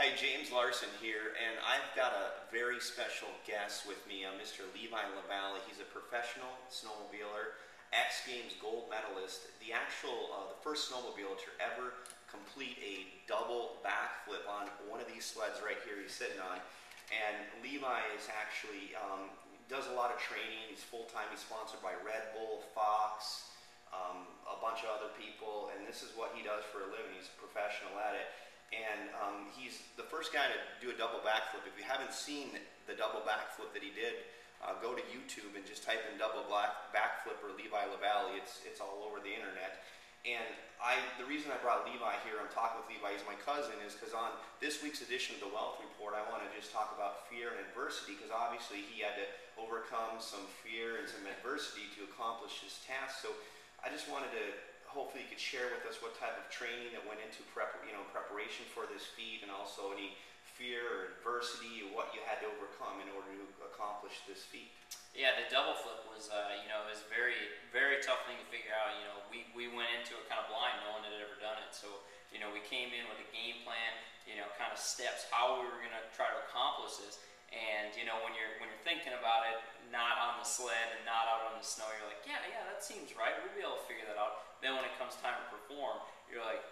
Hi, James Larson here, and I've got a very special guest with me, Mr. Levi LaVallee. He's a professional snowmobiler, X Games gold medalist, the first snowmobiler to ever complete a double backflip on one of these sleds right here he's sitting on. And Levi is actually, does a lot of training. He's full-time. He's sponsored by Red Bull, Fox, a bunch of other people, and this is what he does for a living. He's a professional at it. And he's the first guy to do a double backflip. If you haven't seen the double backflip that he did, go to YouTube and just type in double backflip or Levi LaVallee. It's all over the internet. And the reason I brought Levi here, I'm talking with Levi, he's my cousin, is because on this week's edition of the Wealth Report, I want to just talk about fear and adversity, because obviously he had to overcome some fear and some adversity to accomplish his task. So I just wanted to, hopefully you could share with us what type of training that went into preparation for this feat, and also any fear or adversity, or what you had to overcome in order to accomplish this feat. Yeah, the double flip was, it was very, very tough thing to figure out. We went into it kind of blind. No one had ever done it. So, we came in with a game plan, kind of steps, how we were going to try to accomplish this. And, when you're thinking about it, not on the sled and not out on the snow, you're like, yeah, that seems right. We'll be able to figure that out. Then when it comes time to perform, you're like,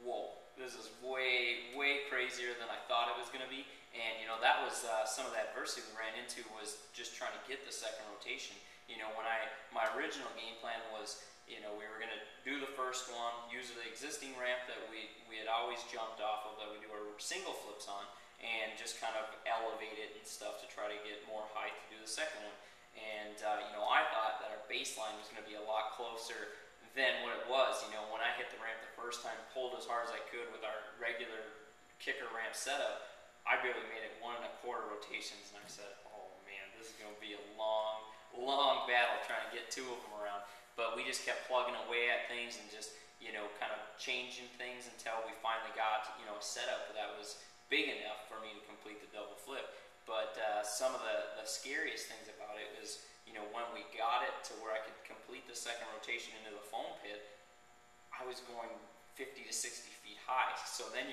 whoa, this is way, way crazier than I thought it was going to be. And, that was some of the adversity we ran into, was just trying to get the second rotation. My original game plan was, we were going to do the first one, use the existing ramp that we had always jumped off of, that we do our single flips on, and just kind of elevate it and stuff to try to get more height to do the second one. And, I thought that our baseline was going to be a lot closer than what it was. When I hit the ramp the first time, pulled as hard as I could with our regular kicker ramp setup, I barely made it 1 1/4 rotations, and I said, oh man, this is going to be a long, long battle trying to get 2 of them around. But we just kept plugging away at things and just, kind of changing things until we finally got, a setup that was big enough for me to complete the double flip. But some of the scariest things about it was, when we got it to where I could complete the second rotation into the foam pit, I was going 50 to 60 feet high. So then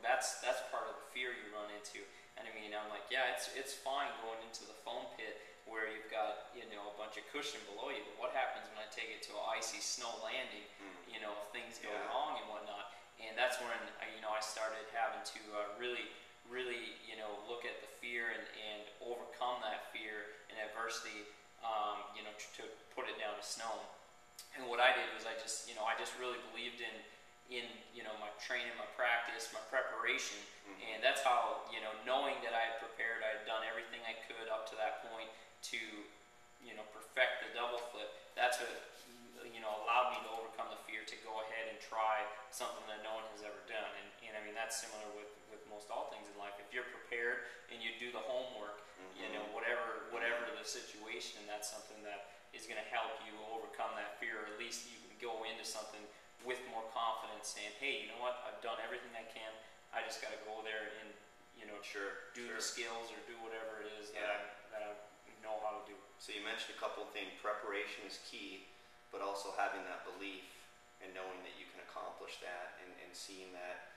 that's part of the fear you run into. And I'm like, yeah, it's fine going into the foam pit where you've got, a bunch of cushion below you. But what happens when I take it to an icy snow landing, if things go wrong and whatnot? And that's when, I started having to really, look at the fear and overcome that fear and adversity, to put it down to snow. And what I did was I just really believed in my training, my practice, my preparation. And that's how, knowing that I had prepared, I had done everything I could up to that point to, perfect the double flip. That's what, allowed me to overcome the fear to go ahead and try something that no one has ever done. And that's similar with most all things in life. If you're prepared and you do the homework, whatever the situation, that's something that is going to help you overcome that fear. Or at least you can go into something with more confidence, saying, hey, you know what, I've done everything I can. I just got to go there and, do the skills or do whatever it is that I know how to do. So you mentioned a couple of things. Preparation is key, but also having that belief and knowing that you can accomplish that, and seeing that,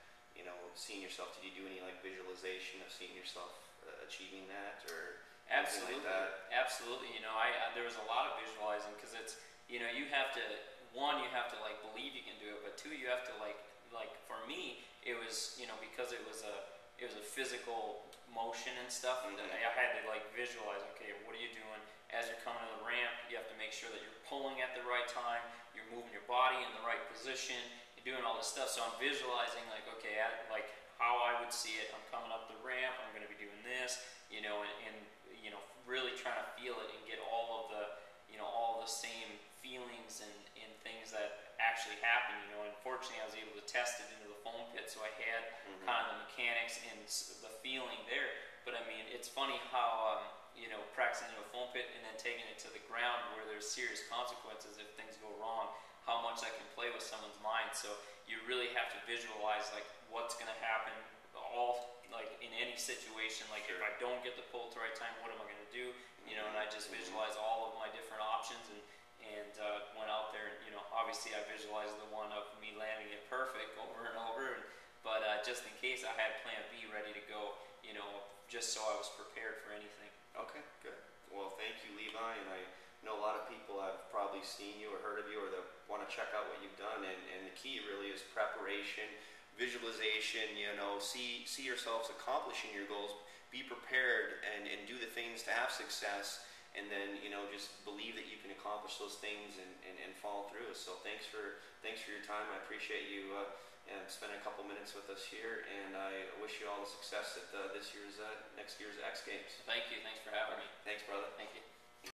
seeing yourself. Did you do any visualization of seeing yourself achieving that, or absolutely like that? Absolutely. There was a lot of visualizing, because it's, you have to, one, you have to believe you can do it, but two, you have to for me, it was, because it was a physical motion and stuff, and I had to visualize, okay, what are you doing as you're coming to the ramp? You have to make sure that you're pulling at the right time, you're moving your body in the right position, you're doing all this stuff. So I'm visualizing okay, how I would see it. I'm coming up the ramp, I'm going to be doing this, and really trying to feel it and get all of the, all the same feelings and things that actually happen. Unfortunately, I was able to test it into the foam pit, so I had kind of the mechanics and the feeling there. But it's funny how practicing in a foam pit and then taking it to the ground where there's serious consequences if things go wrong, how much that can play with someone's mind. So you really have to visualize what's going to happen, all in any situation. If I don't get the pull at the right time, what am I going to do? And I just visualize all of my different options and went out there and obviously I visualized the one of me landing it perfect over and over. but just in case, I had Plan B ready to go. Just so I was prepared for anything. Okay, good. Well, thank you, Levi, and I know a lot of people have probably seen you or heard of you or that want to check out what you've done, and the key really is preparation, visualization, see yourselves accomplishing your goals, be prepared and do the things to have success, and then, just believe that you can accomplish those things and follow through. So thanks for your time. I appreciate you and spend a couple minutes with us here, and I wish you all the success at next year's X Games. Thank you. Thanks for having me. Thanks, brother. Thank you.